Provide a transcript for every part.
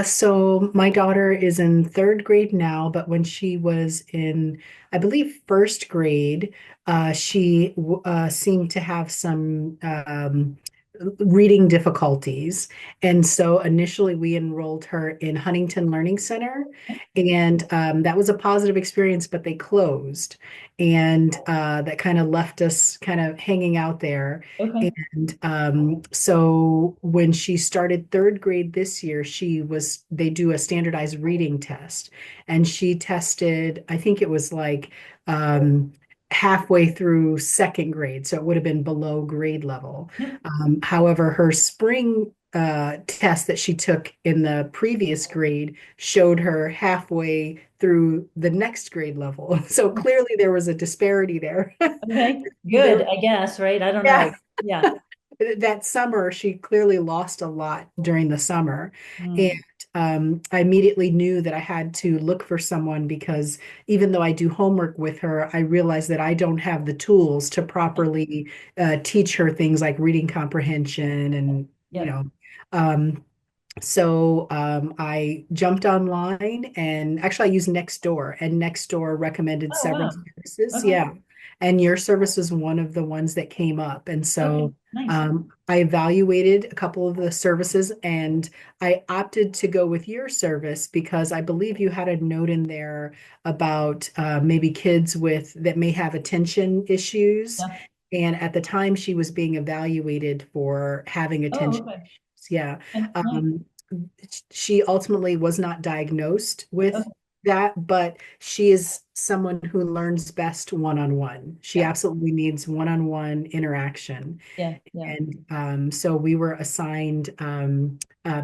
So my daughter is in third grade now, but when she was in, I believe, first grade, she seemed to have some reading difficulties. And so initially we enrolled her in Huntington Learning Center, and that was a positive experience, but they closed. And that kind of left us kind of hanging out there. Okay. And so when she started third grade this year, they do a standardized reading test. And she tested, I think it was like um, halfway through second grade. So it would have been below grade level. Yep. However, her spring test that she took in the previous grade showed her halfway through the next grade level. So clearly there was a disparity there. Okay. Good, Either, I guess, right? I don't yeah. know. Yeah. That summer, she clearly lost a lot during the summer. And Mm. I immediately knew that I had to look for someone because even though I do homework with her, I realized that I don't have the tools to properly teach her things like reading comprehension and, Yep. um, I jumped online and actually I used Nextdoor, and Nextdoor recommended Oh, several wow. services. Okay. Yeah. And your service was one of the ones that came up. And Okay. so Nice. I evaluated a couple of the services and I opted to go with your service because I believe you had a note in there about maybe kids with that may have attention issues. Yeah. And at the time, she was being evaluated for having Oh, attention okay. issues. Yeah. Nice. Um, she ultimately was not diagnosed with Okay. that, but she is someone who learns best one-on-one. She Yeah. absolutely needs one-on-one interaction. Yeah. Yeah. And so we were assigned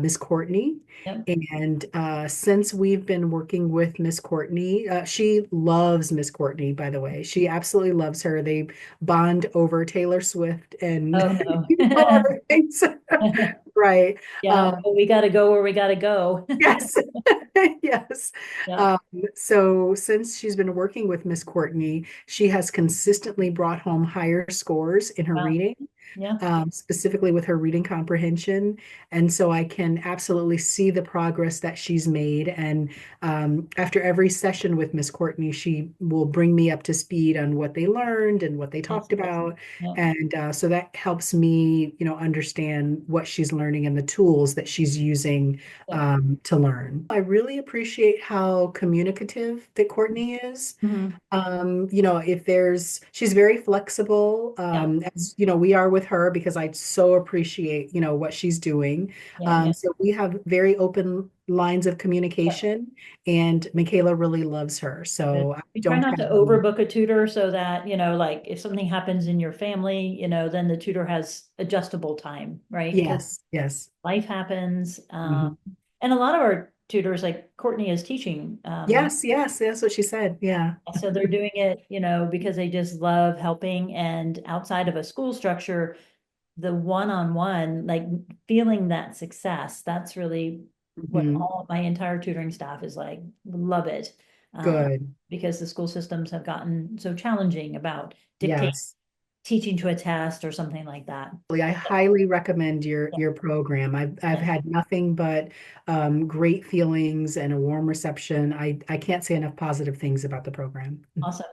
Miss Courtney. Yep. And since we've been working with Miss Courtney, she loves Miss Courtney, by the way. She absolutely loves her. They bond over Taylor Swift and Oh, no. other things. Right. Yeah. Um, But we got to go where we got to go. yes. Yes. Yeah. Um, so since she's been working with Miss Courtney, she has consistently brought home higher scores in her Wow. reading, Yeah. specifically with her reading comprehension. And so I can absolutely see the progress that she's made. And after every session with Miss Courtney, she will bring me up to speed on what they learned and what they Nice. talked about. Yeah. And so that helps me, understand what she's learning and the tools that she's using Yeah. to learn. I really appreciate how communicative that Courtney is. Hmm. She's very flexible, Yeah. as we are with her because I so appreciate, what she's doing. Yeah. Yeah. So we have very open lines of Yeah. communication, and Michaela really loves her. Good. So I We try don't not have to any. overbook a tutor so that, like if something happens in your family, then the tutor has adjustable time, right? Because Yes, yes. life happens. Mhm. And a lot of our tutors, like Courtney is teaching, Yes, yes, that's what she said. Yeah. so they're doing it, because they just love helping. And outside of a school structure, the one-on-one, like feeling that success, that's really what Mhm. my entire tutoring staff is like, love it. Um, Good. because the school systems have gotten so challenging about dictating Yes. teaching to a test or something like that. I highly recommend your program. I've Yeah, had nothing but great feelings and a warm reception. I can't say enough positive things about the program. awesome.